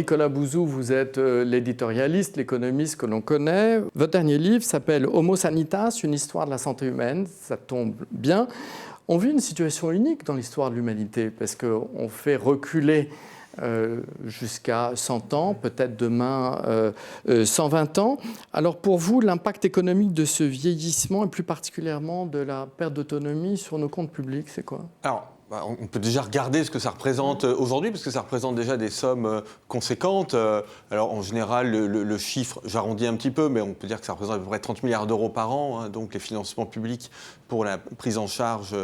Nicolas Bouzou, vous êtes l'éditorialiste, l'économiste que l'on connaît. Votre dernier livre s'appelle « Homo Sanitas, une histoire de la santé humaine ». Ça tombe bien. On vit une situation unique dans l'histoire de l'humanité parce qu'on fait reculer jusqu'à 100 ans, peut-être demain 120 ans. Alors pour vous, l'impact économique de ce vieillissement et plus particulièrement de la perte d'autonomie sur nos comptes publics, c'est quoi? Alors, on peut déjà regarder ce que ça représente aujourd'hui, parce que ça représente déjà des sommes conséquentes. Alors en général, le chiffre, j'arrondis un petit peu, mais on peut dire que ça représente à peu près 30 milliards d'euros par an, hein, donc les financements publics pour la prise en charge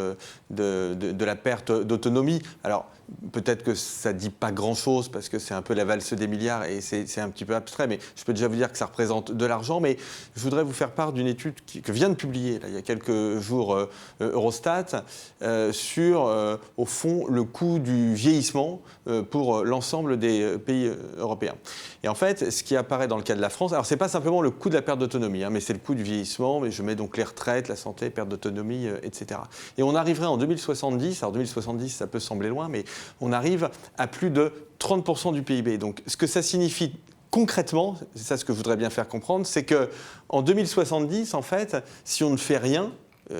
de la perte d'autonomie. Alors peut-être que ça ne dit pas grand-chose, parce que c'est un peu la valse des milliards et c'est un petit peu abstrait, mais je peux déjà vous dire que ça représente de l'argent. Mais je voudrais vous faire part d'une étude que vient de publier là, il y a quelques jours Eurostat sur, au fond, le coût du vieillissement pour l'ensemble des pays européens. Et en fait, ce qui apparaît dans le cas de la France, alors ce n'est pas simplement le coût de la perte d'autonomie, hein, mais c'est le coût du vieillissement, mais je mets donc les retraites, la santé, perte d'autonomie, etc. Et on arriverait en 2070, alors 2070 ça peut sembler loin, mais on arrive à plus de 30% du PIB. Donc ce que ça signifie concrètement, c'est ça ce que je voudrais bien faire comprendre, c'est qu'en 2070, en fait, si on ne fait rien,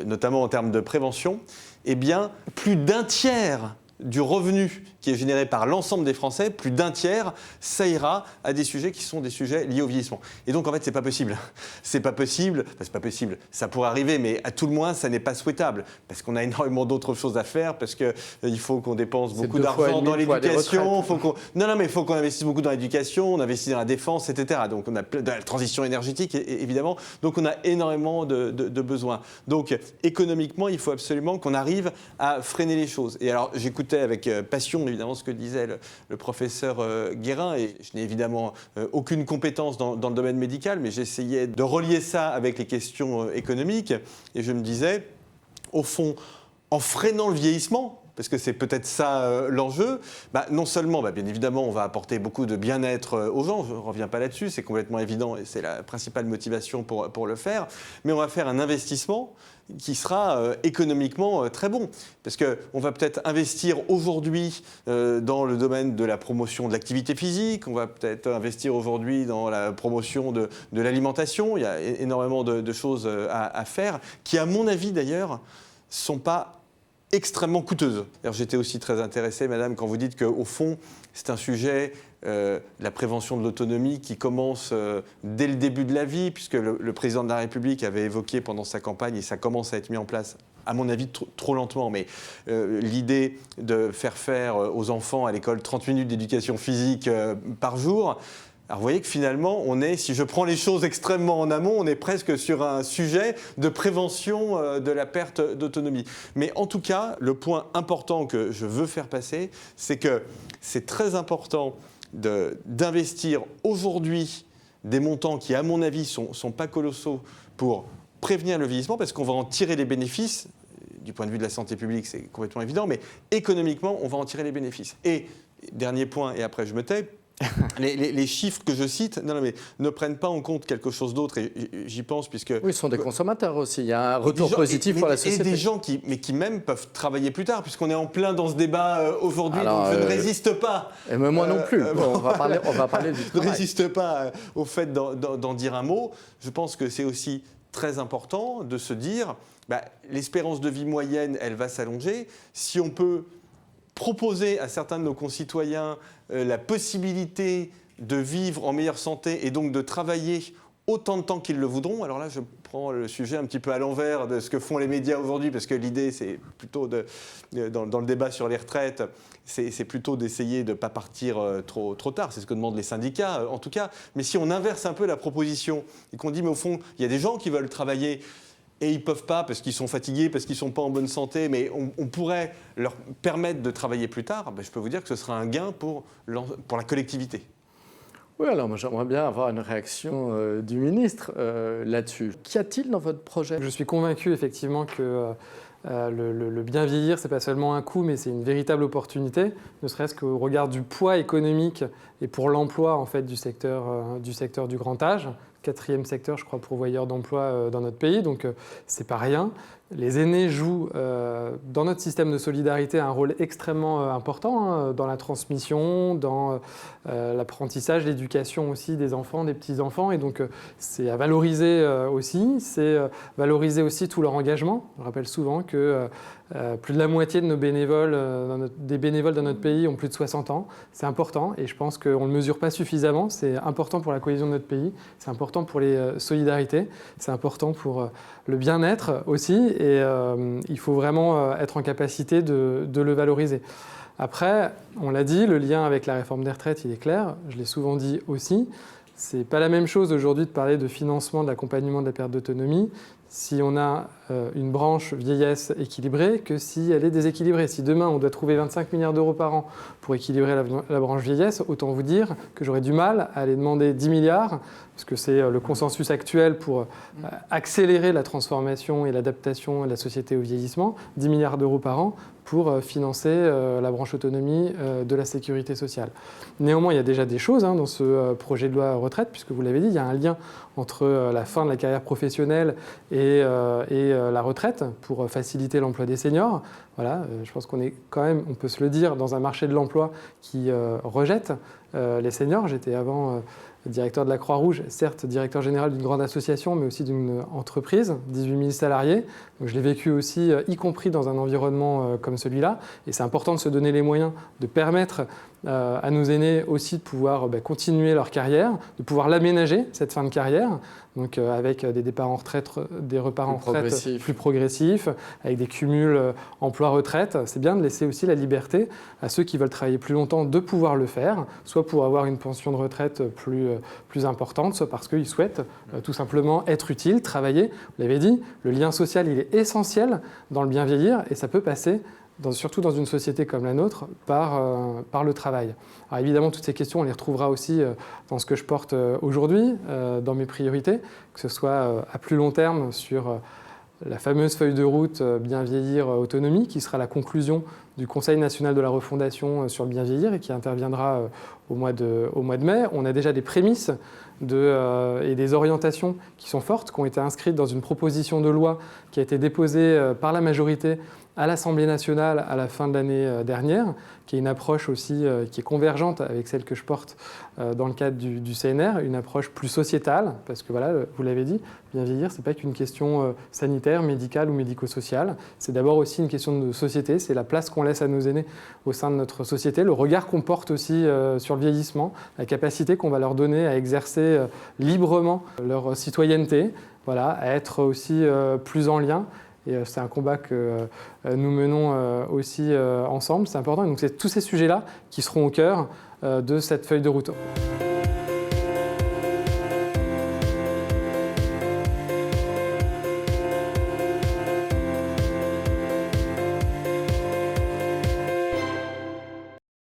notamment en termes de prévention, eh bien, plus d'un tiers du revenu qui est généré par l'ensemble des Français, plus d'un tiers, ça ira à des sujets qui sont des sujets liés au vieillissement. Et donc, en fait, c'est pas possible. C'est pas possible, enfin, c'est pas possible, ça pourrait arriver, mais à tout le moins, ça n'est pas souhaitable. Parce qu'on a énormément d'autres choses à faire, parce qu'il faut qu'on dépense beaucoup d'argent dans l'éducation, il faut qu'on investisse beaucoup dans l'éducation, on investit dans la défense, etc. Donc, on a de la transition énergétique, évidemment. Donc, on a énormément de besoins. Donc, économiquement, il faut absolument qu'on arrive à freiner les choses. Et alors, j'écoutais avec passion, évidemment, ce que disait le professeur Guérin, et je n'ai évidemment aucune compétence dans le domaine médical, mais j'essayais de relier ça avec les questions économiques, et je me disais, au fond, en freinant le vieillissement, parce que c'est peut-être ça l'enjeu, non seulement, bien évidemment, on va apporter beaucoup de bien-être aux gens, je ne reviens pas là-dessus, c'est complètement évident, et c'est la principale motivation pour le faire, mais on va faire un investissement qui sera économiquement très bon. Parce qu'on va peut-être investir aujourd'hui dans le domaine de la promotion de l'activité physique, on va peut-être investir aujourd'hui dans la promotion de l'alimentation, il y a énormément de choses à faire, qui à mon avis d'ailleurs ne sont pas extrêmement coûteuses. J'étais aussi très intéressé, madame, quand vous dites qu'au fond, c'est un sujet, la prévention de l'autonomie, qui commence dès le début de la vie, puisque le président de la République avait évoqué pendant sa campagne, et ça commence à être mis en place, à mon avis, trop lentement, mais l'idée de faire aux enfants à l'école 30 minutes d'éducation physique par jour. Alors vous voyez que finalement, si je prends les choses extrêmement en amont, on est presque sur un sujet de prévention de la perte d'autonomie. Mais en tout cas, le point important que je veux faire passer, c'est que c'est très important d'investir aujourd'hui des montants qui, à mon avis, sont pas colossaux pour prévenir le vieillissement, parce qu'on va en tirer les bénéfices. Du point de vue de la santé publique, c'est complètement évident, mais économiquement, on va en tirer les bénéfices. Et dernier point, et après je me tais, les chiffres que je cite ne prennent pas en compte quelque chose d'autre, et j'y pense puisque... Oui, ce sont des consommateurs aussi, il y a un retour positif pour la société. Et des gens qui même peuvent travailler plus tard, puisqu'on est en plein dans ce débat aujourd'hui, donc je ne résiste pas. Et même moi non plus, on va parler du travail. Je ne résiste pas au fait d'en dire un mot. Je pense que c'est aussi très important de se dire, l'espérance de vie moyenne, elle va s'allonger. Si on peut proposer à certains de nos concitoyens la possibilité de vivre en meilleure santé et donc de travailler autant de temps qu'ils le voudront. Alors là, je prends le sujet un petit peu à l'envers de ce que font les médias aujourd'hui, parce que l'idée, c'est plutôt, dans le débat sur les retraites, c'est plutôt d'essayer de ne pas partir trop tard. C'est ce que demandent les syndicats, en tout cas. Mais si on inverse un peu la proposition et qu'on dit, mais au fond, il y a des gens qui veulent travailler et ils ne peuvent pas parce qu'ils sont fatigués, parce qu'ils ne sont pas en bonne santé, mais on pourrait leur permettre de travailler plus tard, je peux vous dire que ce sera un gain pour la collectivité. Oui, alors moi j'aimerais bien avoir une réaction du ministre là-dessus. Qu'y a-t-il dans votre projet ? Je suis convaincu effectivement que le bien vieillir, ce n'est pas seulement un coût, mais c'est une véritable opportunité, ne serait-ce qu'au regard du poids économique et pour l'emploi en fait, du secteur du grand âge. 4e secteur, je crois, pourvoyeur d'emploi dans notre pays, donc c'est pas rien. Les aînés jouent dans notre système de solidarité un rôle extrêmement important dans la transmission, dans l'apprentissage, l'éducation aussi des enfants, des petits-enfants. Et donc c'est à valoriser aussi, c'est valoriser aussi tout leur engagement. Je rappelle souvent que plus de la moitié de nos bénévoles, des bénévoles dans notre pays ont plus de 60 ans. C'est important et je pense qu'on ne le mesure pas suffisamment. C'est important pour la cohésion de notre pays, c'est important pour les solidarités, c'est important pour le bien-être aussi et il faut vraiment être en capacité de le valoriser. Après, on l'a dit, le lien avec la réforme des retraites, il est clair. Je l'ai souvent dit aussi. C'est pas la même chose aujourd'hui de parler de financement de l'accompagnement de la perte d'autonomie si on a une branche vieillesse équilibrée que si elle est déséquilibrée. Si demain on doit trouver 25 milliards d'euros par an pour équilibrer la branche vieillesse, autant vous dire que j'aurais du mal à aller demander 10 milliards, parce que c'est le consensus actuel pour accélérer la transformation et l'adaptation de la société au vieillissement, 10 milliards d'euros par an pour financer la branche autonomie de la sécurité sociale. Néanmoins, il y a déjà des choses dans ce projet de loi retraite, puisque vous l'avez dit, il y a un lien entre la fin de la carrière professionnelle et la retraite pour faciliter l'emploi des seniors. Voilà, je pense qu'on est quand même, on peut se le dire, dans un marché de l'emploi qui rejette les seniors. J'étais avant directeur de la Croix-Rouge, certes directeur général d'une grande association, mais aussi d'une entreprise, 18 000 salariés. Donc je l'ai vécu aussi, y compris dans un environnement comme celui-là. Et c'est important de se donner les moyens de permettre à nos aînés aussi de pouvoir continuer leur carrière, de pouvoir l'aménager, cette fin de carrière, donc avec des départs en retraite, des reparts en retraite plus progressifs, avec des cumuls emploi-retraite. C'est bien de laisser aussi la liberté à ceux qui veulent travailler plus longtemps de pouvoir le faire, soit pour avoir une pension de retraite plus importante, soit parce qu'ils souhaitent tout simplement être utiles, travailler. Vous l'avez dit, le lien social, il est essentiel dans le bien vieillir et ça peut passer surtout dans une société comme la nôtre, par le travail. Alors évidemment, toutes ces questions, on les retrouvera aussi dans ce que je porte aujourd'hui, dans mes priorités, que ce soit à plus long terme sur la fameuse feuille de route Bien vieillir autonomie, qui sera la conclusion du Conseil national de la refondation sur le bien vieillir et qui interviendra au mois de mai. On a déjà des prémices et des orientations qui sont fortes, qui ont été inscrites dans une proposition de loi qui a été déposée par la majorité à l'Assemblée nationale à la fin de l'année dernière, qui est une approche aussi qui est convergente avec celle que je porte dans le cadre du CNR, une approche plus sociétale, parce que voilà, vous l'avez dit, bien vieillir, ce n'est pas qu'une question sanitaire, médicale ou médico-sociale, c'est d'abord aussi une question de société, c'est la place qu'on laisse à nos aînés au sein de notre société, le regard qu'on porte aussi sur le vieillissement, la capacité qu'on va leur donner à exercer librement leur citoyenneté, voilà, à être aussi plus en lien. Et c'est un combat que nous menons aussi ensemble, c'est important. Et donc c'est tous ces sujets-là qui seront au cœur de cette feuille de route.